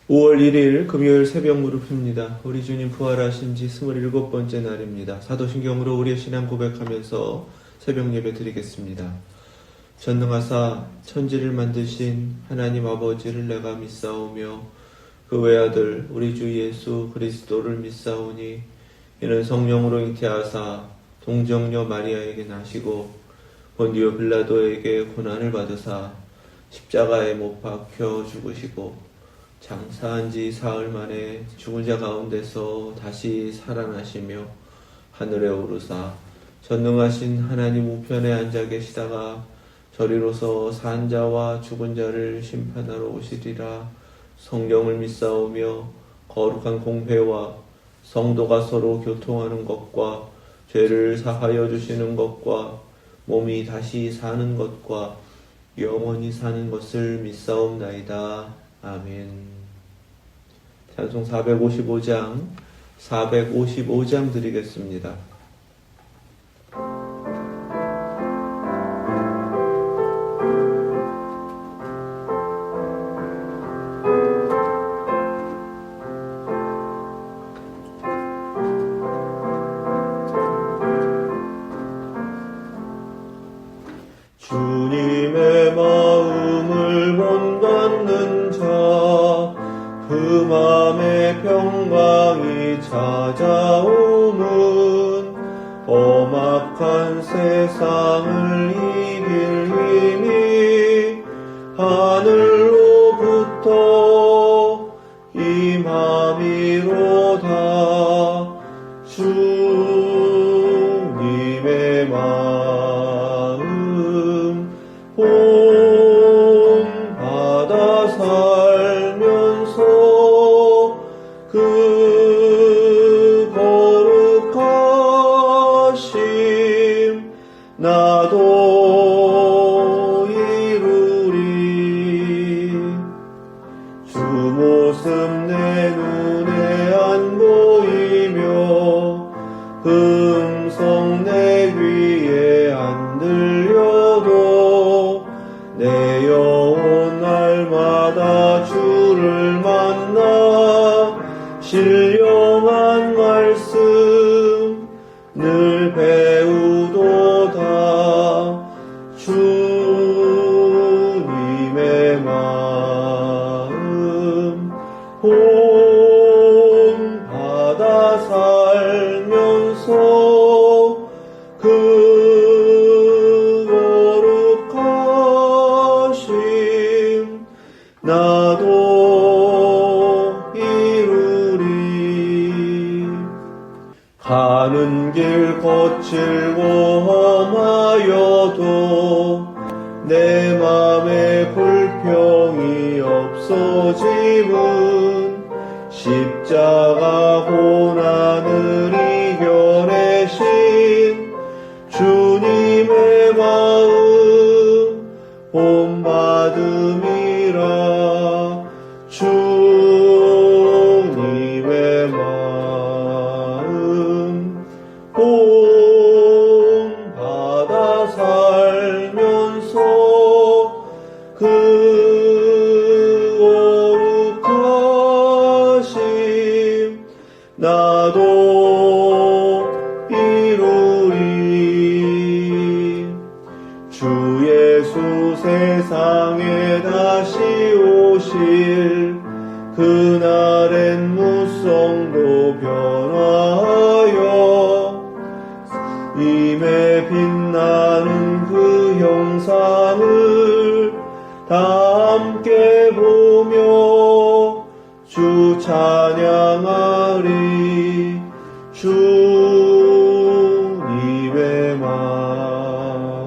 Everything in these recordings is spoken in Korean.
5월 1일 금요일 새벽 무릎입니다. 우리 주님 부활하신 지 27번째 날입니다. 사도신경으로 우리의 신앙 고백하면서 새벽 예배 드리겠습니다. 전능하사 천지를 만드신 하나님 아버지를 내가 믿사오며 그 외아들 우리 주 예수 그리스도를 믿사오니 이는 성령으로 잉태하사 동정녀 마리아에게 나시고 본디오 빌라도에게 고난을 받으사 십자가에 못 박혀 죽으시고 장사한 지 사흘 만에 죽은 자 가운데서 다시 살아나시며 하늘에 오르사 전능하신 하나님 우편에 앉아 계시다가 저리로서 산 자와 죽은 자를 심판하러 오시리라. 성령을 믿사오며 거룩한 공회와 성도가 서로 교통하는 것과 죄를 사하여 주시는 것과 몸이 다시 사는 것과 영원히 사는 것을 믿사옵나이다. 아멘. 찬송 455장 드리겠습니다. 주님의 마음을 본받는 자, 그 맘에 평강이 찾아오면 험악한 세상을 이길 힘이 하늘로부터 임함이로다. 주님의 마음 본받아 살면서 그 거룩하심 나도 이루리. 주 모습 내 눈에 안 보이며 음성 내 귀에 안 들려도 내 영혼 날마다 주를 만나 신령한 말씀 늘 배우도다. 주님의 마음 본받아 살면서 그 거룩하심 나도 이루리. 가는 길 거칠고 험하여도 내 맘에 불평이 없어짐은 십자가 고난을 이겨내신 주님의 마음 본받음이라. 주님의 마음 본받아 살면서 그 거룩하심 나도 이루리. 주 예수 세상에 다시 오실 그날엔 무성도 변화하여 임에 빛나는 그 형상을 다 함께 보며 주 찬양하리. 주님의 마음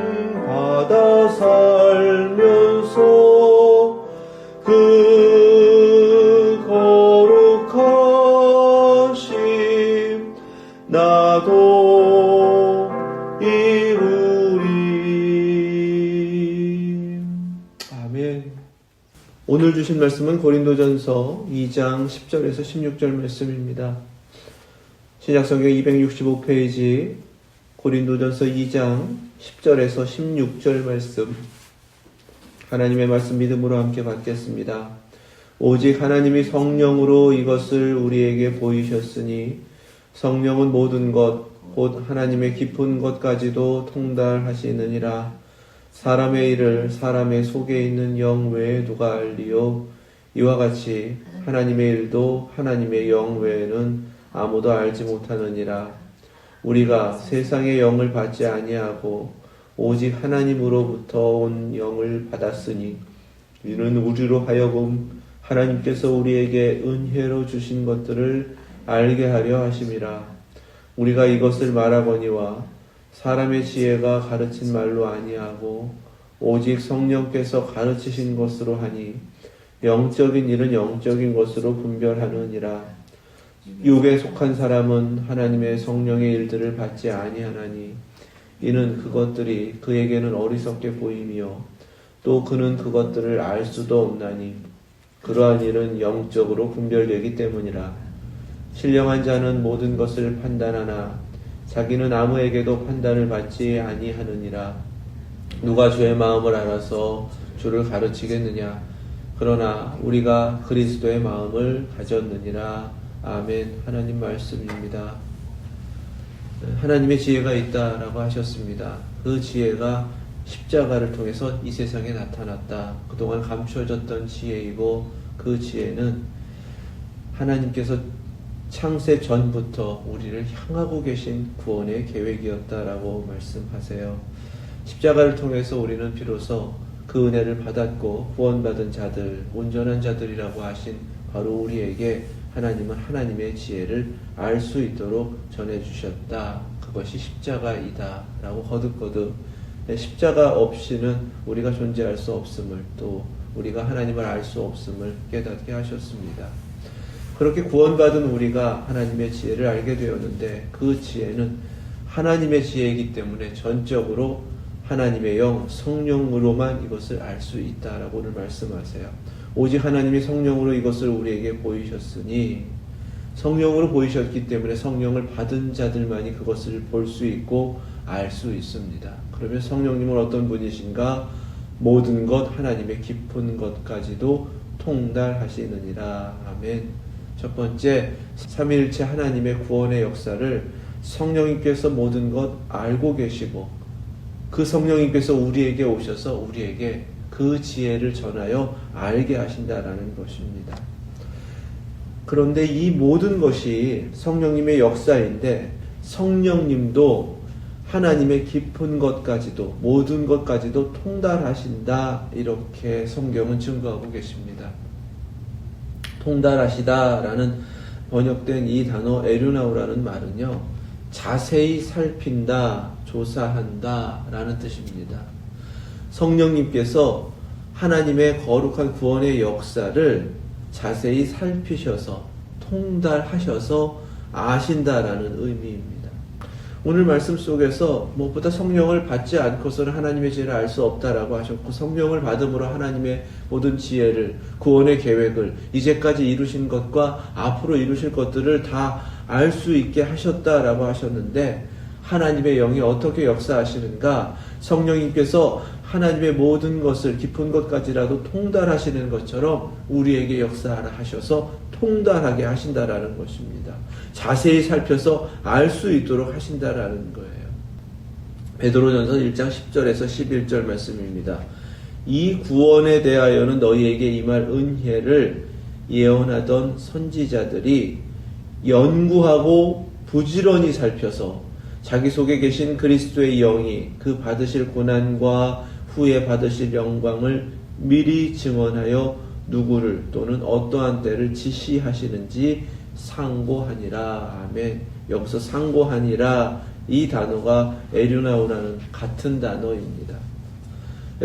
본받아 살면서 그 거룩하심 나도 이루리. 아멘. 오늘 주신 말씀은 고린도전서 2장 10절에서 16절 말씀입니다. 신약성경 265페이지 고린도전서 2장 10절에서 16절 말씀 하나님의 말씀 믿음으로 함께 받겠습니다. 오직 하나님이 성령으로 이것을 우리에게 보이셨으니 성령은 모든 것 곧 하나님의 깊은 것까지도 통달하시느니라. 사람의 일을 사람의 속에 있는 영 외에 누가 알리요? 이와 같이 하나님의 일도 하나님의 영 외에는 아무도 알지 못하느니라. 우리가 세상의 영을 받지 아니하고 오직 하나님으로부터 온 영을 받았으니 이는 우리로 하여금 하나님께서 우리에게 은혜로 주신 것들을 알게 하려 하심이라. 우리가 이것을 말하거니와 사람의 지혜가 가르친 말로 아니하고 오직 성령께서 가르치신 것으로 하니 영적인 일은 영적인 것으로 분별하느니라. 육에 속한 사람은 하나님의 성령의 일들을 받지 아니하나니 이는 그것들이 그에게는 어리석게 보임이요 또 그는 그것들을 알 수도 없나니 그러한 일은 영적으로 분별되기 때문이라. 신령한 자는 모든 것을 판단하나 자기는 아무에게도 판단을 받지 아니하느니라. 누가 주의 마음을 알아서 주를 가르치겠느냐? 그러나 우리가 그리스도의 마음을 가졌느니라. 아멘. 하나님 말씀입니다. 하나님의 지혜가 있다라고 하셨습니다. 그 지혜가 십자가를 통해서 이 세상에 나타났다. 그동안 감춰졌던 지혜이고 그 지혜는 하나님께서 창세 전부터 우리를 향하고 계신 구원의 계획이었다라고 말씀하세요. 십자가를 통해서 우리는 비로소 그 은혜를 받았고 구원받은 자들, 온전한 자들이라고 하신 바로 우리에게 하나님은 하나님의 지혜를 알 수 있도록 전해주셨다. 그것이 십자가이다 라고 거듭거듭 십자가 없이는 우리가 존재할 수 없음을 또 우리가 하나님을 알 수 없음을 깨닫게 하셨습니다. 그렇게 구원받은 우리가 하나님의 지혜를 알게 되었는데 그 지혜는 하나님의 지혜이기 때문에 전적으로 하나님의 영, 성령으로만 이것을 알 수 있다라고 오늘 말씀하세요. 오직 하나님이 성령으로 이것을 우리에게 보이셨으니 성령으로 보이셨기 때문에 성령을 받은 자들만이 그것을 볼 수 있고 알 수 있습니다. 그러면 성령님은 어떤 분이신가? 모든 것 하나님의 깊은 것까지도 통달하시느니라. 아멘. 첫 번째, 삼위일체 하나님의 구원의 역사를 성령님께서 모든 것 알고 계시고 그 성령님께서 우리에게 오셔서 우리에게 그 지혜를 전하여 알게 하신다라는 것입니다. 그런데 이 모든 것이 성령님의 역사인데 성령님도 하나님의 깊은 것까지도 모든 것까지도 통달하신다 이렇게 성경은 증거하고 계십니다. 통달하시다라는 번역된 이 단어 에류나우라는 말은요, 자세히 살핀다, 조사한다 라는 뜻입니다. 성령님께서 하나님의 거룩한 구원의 역사를 자세히 살피셔서 통달하셔서 아신다라는 의미입니다. 오늘 말씀 속에서 무엇보다 성령을 받지 않고서는 하나님의 지혜를 알 수 없다라고 하셨고 성령을 받음으로 하나님의 모든 지혜를 구원의 계획을 이제까지 이루신 것과 앞으로 이루실 것들을 다 알 수 있게 하셨다라고 하셨는데 하나님의 영이 어떻게 역사하시는가? 성령님께서 하나님의 모든 것을 깊은 것까지라도 통달하시는 것처럼 우리에게 역사하라 하셔서 통달하게 하신다라는 것입니다. 자세히 살펴서 알 수 있도록 하신다라는 거예요. 베드로전서 1장 10절에서 11절 말씀입니다. 이 구원에 대하여는 너희에게 임할 은혜를 예언하던 선지자들이 연구하고 부지런히 살펴서 자기 속에 계신 그리스도의 영이 그 받으실 고난과 후에 받으실 영광을 미리 증언하여 누구를 또는 어떠한 때를 지시하시는지 상고하니라. 아멘. 여기서 상고하니라 이 단어가 에류나우라는 같은 단어입니다.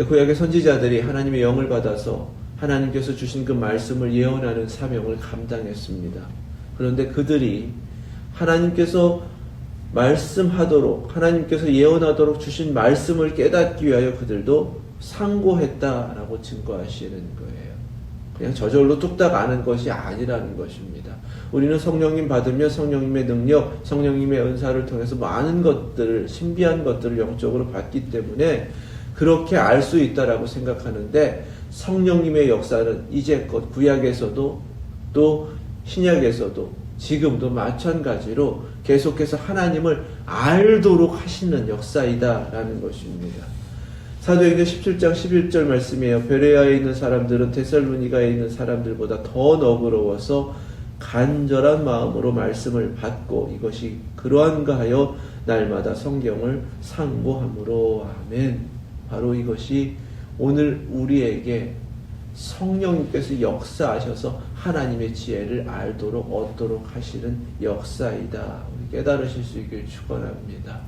구약의 선지자들이 하나님의 영을 받아서 하나님께서 주신 그 말씀을 예언하는 사명을 감당했습니다. 그런데 그들이 하나님께서 말씀하도록 하나님께서 예언하도록 주신 말씀을 깨닫기 위하여 그들도 상고했다라고 증거하시는 거예요. 그냥 저절로 뚝딱 아는 것이 아니라는 것입니다. 우리는 성령님 받으며 성령님의 능력, 성령님의 은사를 통해서 많은 것들을 신비한 것들을 영적으로 받기 때문에 그렇게 알 수 있다라고 생각하는데 성령님의 역사는 이제껏 구약에서도 또 신약에서도 지금도 마찬가지로 계속해서 하나님을 알도록 하시는 역사이다라는 것입니다. 사도행전 17장 11절 말씀이에요. 베레아에 있는 사람들은 데살로니가에 있는 사람들보다 더 너그러워서 간절한 마음으로 말씀을 받고 이것이 그러한가 하여 날마다 성경을 상고함으로. 아멘. 바로 이것이 오늘 우리에게 성령님께서 역사하셔서 하나님의 지혜를 알도록 얻도록 하시는 역사이다. 우리 깨달으실 수 있길 축원합니다.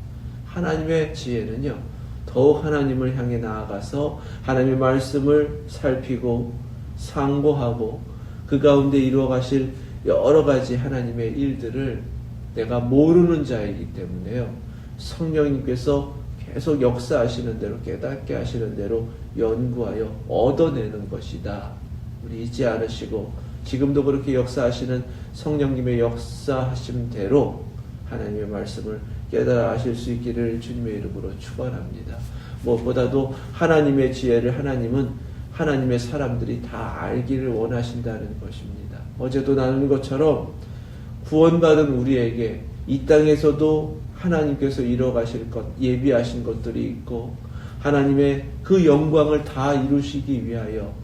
하나님의 지혜는요, 더욱 하나님을 향해 나아가서 하나님의 말씀을 살피고 상고하고 그 가운데 이루어 가실 여러 가지 하나님의 일들을 내가 모르는 자이기 때문에요, 성령님께서 계속 역사하시는 대로 깨닫게 하시는 대로 연구하여 얻어내는 것이다. 우리 잊지 않으시고 지금도 그렇게 역사하시는 성령님의 역사하심대로 하나님의 말씀을 깨달아 아실 수 있기를 주님의 이름으로 축원합니다. 무엇보다도 하나님의 지혜를 하나님은 하나님의 사람들이 다 알기를 원하신다는 것입니다. 어제도 나눈 것처럼 구원받은 우리에게 이 땅에서도 하나님께서 이뤄가실 것, 예비하신 것들이 있고 하나님의 그 영광을 다 이루시기 위하여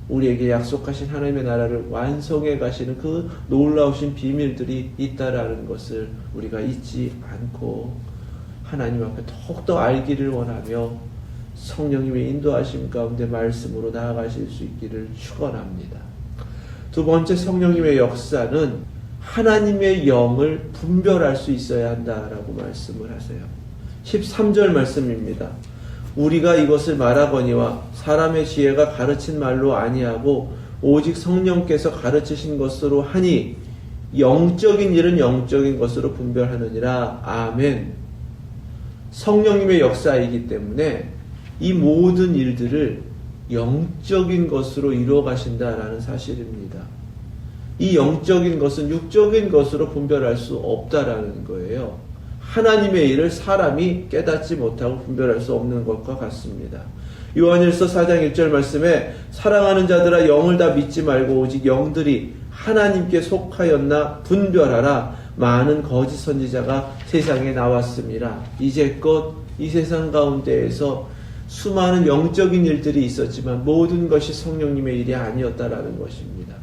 우리에게 약속하신 하나님의 나라를 완성해 가시는 그 놀라우신 비밀들이 있다라는 것을 우리가 잊지 않고 하나님 앞에 더욱더 알기를 원하며 성령님의 인도하심 가운데 말씀으로 나아가실 수 있기를 축원합니다. 두 번째, 성령님의 역사는 하나님의 영을 분별할 수 있어야 한다라고 말씀을 하세요. 13절 말씀입니다. 우리가 이것을 말하거니와 사람의 지혜가 가르친 말로 아니하고 오직 성령께서 가르치신 것으로 하니 영적인 일은 영적인 것으로 분별하느니라. 아멘. 성령님의 역사이기 때문에 이 모든 일들을 영적인 것으로 이루어 가신다라는 사실입니다. 이 영적인 것은 육적인 것으로 분별할 수 없다라는 거예요. 하나님의 일을 사람이 깨닫지 못하고 분별할 수 없는 것과 같습니다. 요한일서 4장 1절 말씀에 사랑하는 자들아 영을 다 믿지 말고 오직 영들이 하나님께 속하였나 분별하라. 많은 거짓 선지자가 세상에 나왔습니다. 이제껏 이 세상 가운데에서 수많은 영적인 일들이 있었지만 모든 것이 성령님의 일이 아니었다라는 것입니다.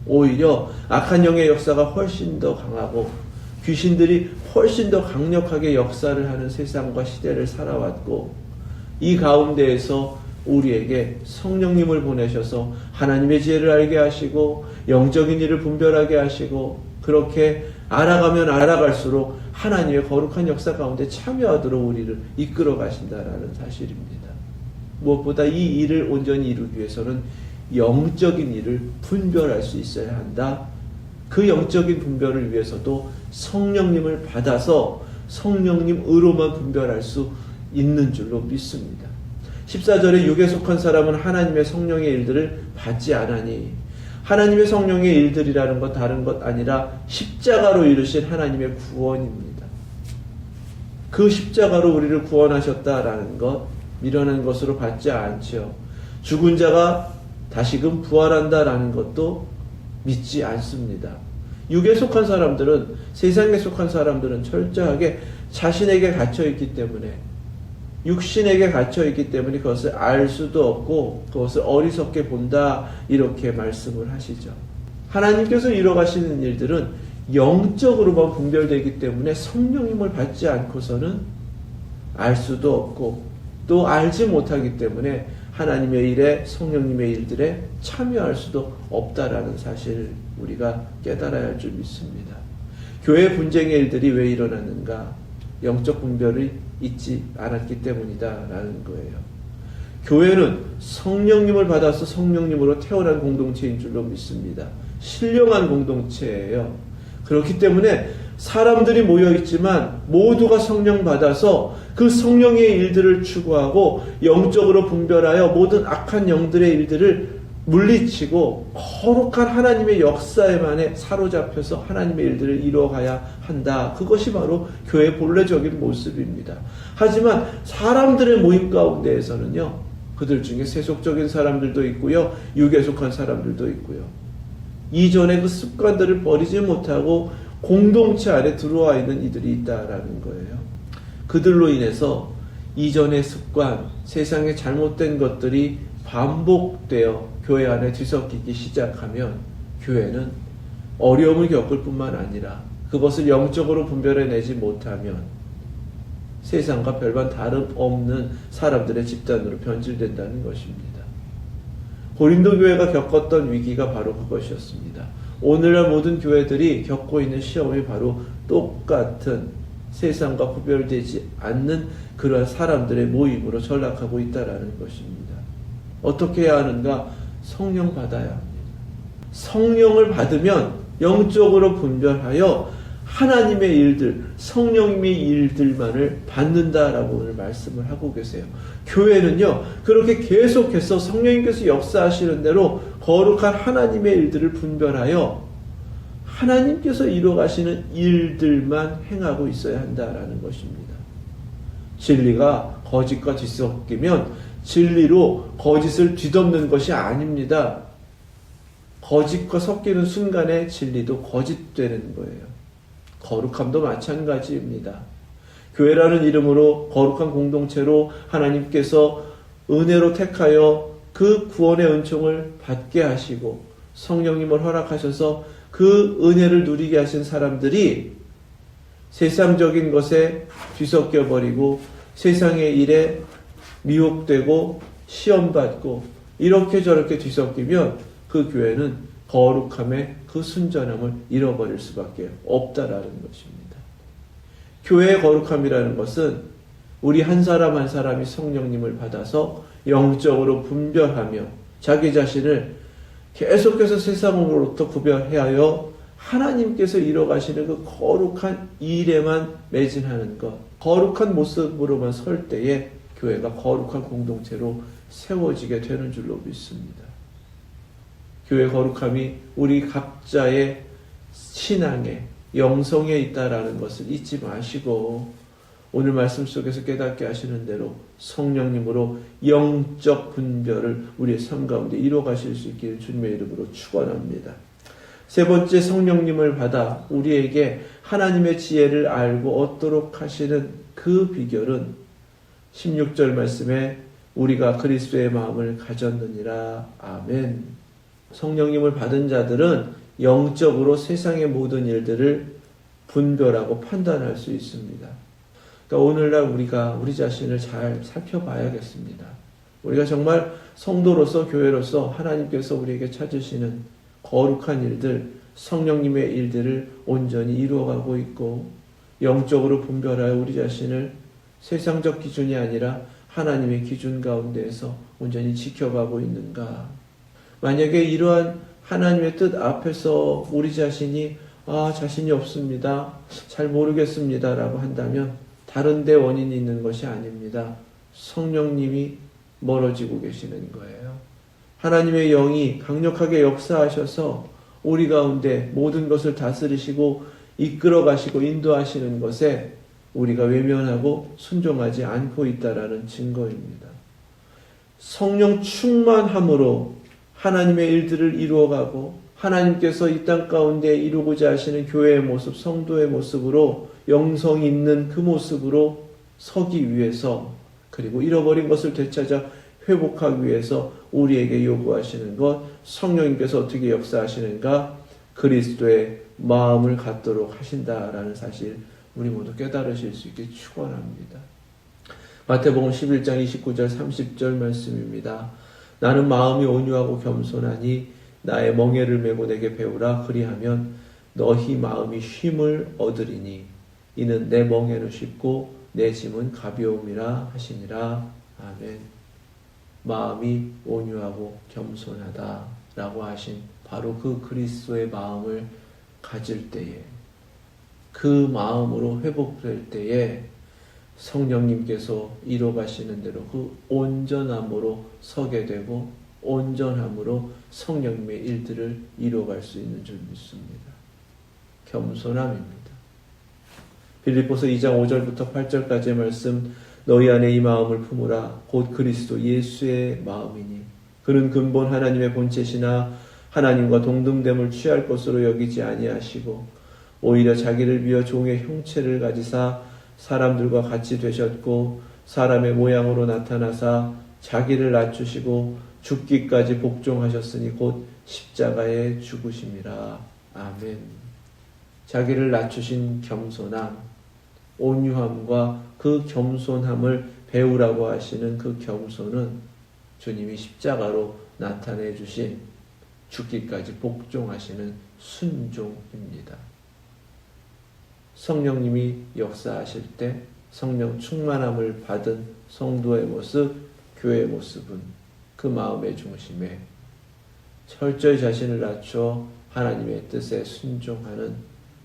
오히려 악한 영의 역사가 훨씬 더 강하고 귀신들이 훨씬 더 강력하게 역사를 하는 세상과 시대를 살아왔고 이 가운데에서 우리에게 성령님을 보내셔서 하나님의 지혜를 알게 하시고 영적인 일을 분별하게 하시고 그렇게 알아가면 알아갈수록 하나님의 거룩한 역사 가운데 참여하도록 우리를 이끌어 가신다라는 사실입니다. 무엇보다 이 일을 온전히 이루기 위해서는 영적인 일을 분별할 수 있어야 한다. 그 영적인 분별을 위해서도 성령님을 받아서 성령님으로만 분별할 수 있는 줄로 믿습니다. 14절에 육에 속한 사람은 하나님의 성령의 일들을 받지 않으니, 하나님의 성령의 일들이라는 것 다른 것 아니라 십자가로 이루신 하나님의 구원입니다. 그 십자가로 우리를 구원하셨다라는 것, 미련한 것으로 받지 않죠. 죽은 자가 다시금 부활한다라는 것도 믿지 않습니다. 육에 속한 사람들은, 세상에 속한 사람들은 철저하게 자신에게 갇혀있기 때문에, 육신에게 갇혀있기 때문에 그것을 알 수도 없고 그것을 어리석게 본다, 이렇게 말씀을 하시죠. 하나님께서 이뤄가시는 일들은 영적으로만 분별되기 때문에 성령님을 받지 않고서는 알 수도 없고 또 알지 못하기 때문에 하나님의 일에, 성령님의 일들에 참여할 수도 없다라는 사실을 우리가 깨달아야 할 줄 믿습니다. 교회 분쟁의 일들이 왜 일어났는가? 영적 분별이 있지 않았기 때문이다라는 거예요. 교회는 성령님을 받아서 성령님으로 태어난 공동체인 줄로 믿습니다. 신령한 공동체예요. 그렇기 때문에 사람들이 모여있지만 모두가 성령 받아서 그 성령의 일들을 추구하고 영적으로 분별하여 모든 악한 영들의 일들을 물리치고 거룩한 하나님의 역사에만에 사로잡혀서 하나님의 일들을 이루어가야 한다. 그것이 바로 교회의 본래적인 모습입니다. 하지만 사람들의 모임 가운데에서는요, 그들 중에 세속적인 사람들도 있고요, 육에 속한 사람들도 있고요, 이전의 그 습관들을 버리지 못하고 공동체 안에 들어와 있는 이들이 있다라는 거예요. 그들로 인해서 이전의 습관, 세상의 잘못된 것들이 반복되어 교회 안에 뒤섞이기 시작하면 교회는 어려움을 겪을 뿐만 아니라 그것을 영적으로 분별해내지 못하면 세상과 별반 다름없는 사람들의 집단으로 변질된다는 것입니다. 고린도 교회가 겪었던 위기가 바로 그것이었습니다. 오늘날 모든 교회들이 겪고 있는 시험이 바로 똑같은 세상과 구별되지 않는 그러한 사람들의 모임으로 전락하고 있다는 것입니다. 어떻게 해야 하는가? 성령 받아야 합니다. 성령을 받으면 영적으로 분별하여 하나님의 일들, 성령님의 일들만을 받는다라고 오늘 말씀을 하고 계세요. 교회는요, 그렇게 계속해서 성령님께서 역사하시는 대로 거룩한 하나님의 일들을 분별하여 하나님께서 이루어가시는 일들만 행하고 있어야 한다라는 것입니다. 진리가 거짓과 뒤섞이면 진리로 거짓을 뒤덮는 것이 아닙니다. 거짓과 섞이는 순간에 진리도 거짓되는 거예요. 거룩함도 마찬가지입니다. 교회라는 이름으로 거룩한 공동체로 하나님께서 은혜로 택하여 그 구원의 은총을 받게 하시고 성령님을 허락하셔서 그 은혜를 누리게 하신 사람들이 세상적인 것에 뒤섞여 버리고 세상의 일에 미혹되고 시험받고 이렇게 저렇게 뒤섞이면 그 교회는 거룩함의 그 순전함을 잃어버릴 수밖에 없다라는 것입니다. 교회의 거룩함이라는 것은 우리 한 사람 한 사람이 성령님을 받아서 영적으로 분별하며 자기 자신을 계속해서 세상으로부터 구별하여 하나님께서 이뤄가시는 그 거룩한 일에만 매진하는 것, 거룩한 모습으로만 설 때에 교회가 거룩한 공동체로 세워지게 되는 줄로 믿습니다. 교회 거룩함이 우리 각자의 신앙에, 영성에 있다라는 것을 잊지 마시고 오늘 말씀 속에서 깨닫게 하시는 대로 성령님으로 영적 분별을 우리의 삶 가운데 이루어 가실 수 있기를 주님의 이름으로 축원합니다. 세 번째, 성령님을 받아 우리에게 하나님의 지혜를 알고 얻도록 하시는 그 비결은 16절 말씀에 우리가 그리스도의 마음을 가졌느니라. 아멘. 성령님을 받은 자들은 영적으로 세상의 모든 일들을 분별하고 판단할 수 있습니다. 그러니까 오늘날 우리가 우리 자신을 잘 살펴봐야겠습니다. 우리가 정말 성도로서 교회로서 하나님께서 우리에게 찾으시는 거룩한 일들, 성령님의 일들을 온전히 이루어가고 있고 영적으로 분별하여 우리 자신을 세상적 기준이 아니라 하나님의 기준 가운데에서 온전히 지켜가고 있는가? 만약에 이러한 하나님의 뜻 앞에서 우리 자신이 자신이 없습니다, 잘 모르겠습니다 라고 한다면 다른 데 원인이 있는 것이 아닙니다. 성령님이 멀어지고 계시는 거예요. 하나님의 영이 강력하게 역사하셔서 우리 가운데 모든 것을 다스리시고 이끌어 가시고 인도하시는 것에 우리가 외면하고 순종하지 않고 있다라는 증거입니다. 성령 충만함으로 하나님의 일들을 이루어가고 하나님께서 이 땅 가운데 이루고자 하시는 교회의 모습, 성도의 모습으로 영성 있는 그 모습으로 서기 위해서, 그리고 잃어버린 것을 되찾아 회복하기 위해서 우리에게 요구하시는 것, 성령님께서 어떻게 역사하시는가? 그리스도의 마음을 갖도록 하신다라는 사실 우리 모두 깨달으실 수 있게 축원합니다. 마태복음 11장 29절 30절 말씀입니다. 나는 마음이 온유하고 겸손하니 나의 멍에를 메고 내게 배우라. 그리하면 너희 마음이 쉼을 얻으리니 이는 내 멍에는 쉽고 내 짐은 가벼움이라 하시니라. 아멘. 마음이 온유하고 겸손하다라고 하신 바로 그 그리스도의 마음을 가질 때에, 그 마음으로 회복될 때에 성령님께서 이뤄가시는 대로 그 온전함으로 서게 되고 온전함으로 성령님의 일들을 이루어갈 수 있는 줄 믿습니다. 겸손함입니다. 빌립보서 2장 5절부터 8절까지의 말씀, 너희 안에 이 마음을 품으라 곧 그리스도 예수의 마음이니 그는 근본 하나님의 본체시나 하나님과 동등됨을 취할 것으로 여기지 아니하시고 오히려 자기를 비어 종의 형체를 가지사 사람들과 같이 되셨고 사람의 모양으로 나타나사 자기를 낮추시고 죽기까지 복종하셨으니 곧 십자가에 죽으심이라. 아멘. 자기를 낮추신 겸손함, 온유함과 그 겸손함을 배우라고 하시는 그 겸손은 주님이 십자가로 나타내 주신 죽기까지 복종하시는 순종입니다. 성령님이 역사하실 때 성령 충만함을 받은 성도의 모습, 교회의 모습은 그 마음의 중심에 철저히 자신을 낮춰 하나님의 뜻에 순종하는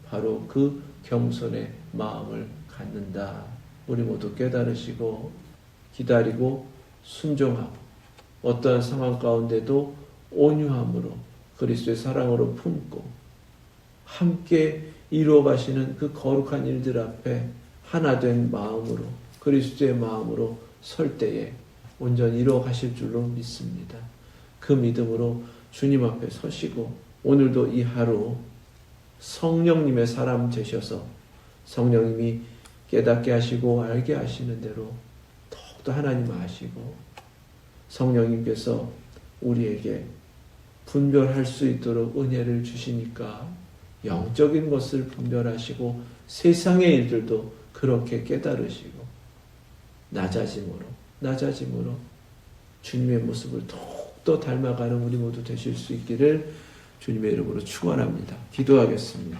바로 그 겸손의 마음을 갖는다. 우리 모두 깨달으시고 기다리고 순종하고 어떠한 상황 가운데도 온유함으로 그리스도의 사랑으로 품고 함께 이루어 가시는 그 거룩한 일들 앞에 하나 된 마음으로 그리스도의 마음으로 설 때에 온전히 이루어 가실 줄로 믿습니다. 그 믿음으로 주님 앞에 서시고 오늘도 이 하루 성령님의 사람 되셔서 성령님이 깨닫게 하시고 알게 하시는 대로 더욱더 하나님 아시고 성령님께서 우리에게 분별할 수 있도록 은혜를 주시니까 영적인 것을 분별하시고 세상의 일들도 그렇게 깨달으시고 낮아짐으로 주님의 모습을 더욱더 닮아가는 우리 모두 되실 수 있기를 주님의 이름으로 축원합니다. 기도하겠습니다.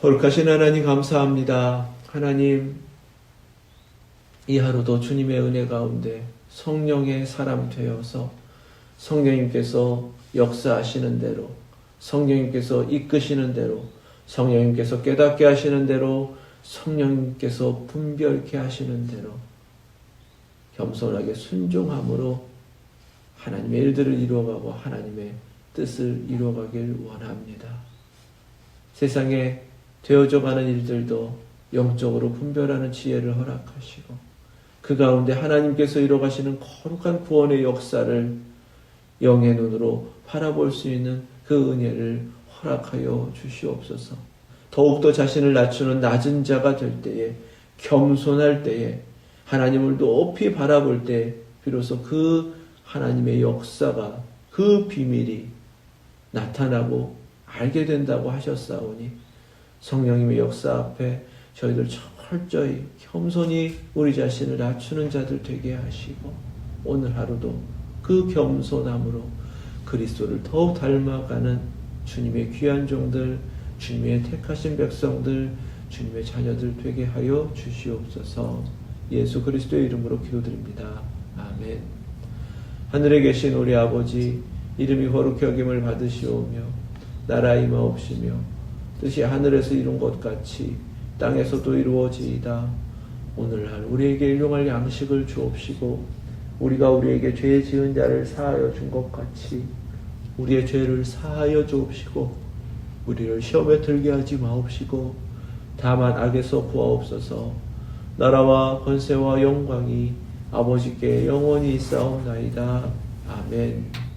거룩하신 하나님 감사합니다. 하나님 이 하루도 주님의 은혜 가운데 성령의 사람 되어서 성령님께서 역사하시는 대로 성령님께서 이끄시는 대로 성령님께서 깨닫게 하시는 대로 성령님께서 분별케 하시는 대로 겸손하게 순종함으로 하나님의 일들을 이루어가고 하나님의 뜻을 이루어가길 원합니다. 세상에 되어져가는 일들도 영적으로 분별하는 지혜를 허락하시고 그 가운데 하나님께서 이루어가시는 거룩한 구원의 역사를 영의 눈으로 바라볼 수 있는 그 은혜를 허락하여 주시옵소서. 더욱더 자신을 낮추는 낮은 자가 될 때에 겸손할 때에 하나님을 높이 바라볼 때 비로소 그 하나님의 역사가 그 비밀이 나타나고 알게 된다고 하셨사오니 성령님의 역사 앞에 저희들 철저히 겸손히 우리 자신을 낮추는 자들 되게 하시고 오늘 하루도 그 겸손함으로 그리스도를 더욱 닮아가는 주님의 귀한 종들, 주님의 택하신 백성들, 주님의 자녀들 되게 하여 주시옵소서. 예수 그리스도의 이름으로 기도드립니다. 아멘. 하늘에 계신 우리 아버지, 이름이 거룩히 여김을 받으시오며 나라 임하옵시며 뜻이 하늘에서 이룬 것 같이 땅에서도 이루어지이다. 오늘날 우리에게 일용할 양식을 주옵시고 우리가 우리에게 죄 지은 자를 사하여 준 것 같이 우리의 죄를 사하여 주옵시고 우리를 시험에 들게 하지 마옵시고 다만 악에서 구하옵소서. 나라와 권세와 영광이 아버지께 영원히 있사옵나이다. 아멘.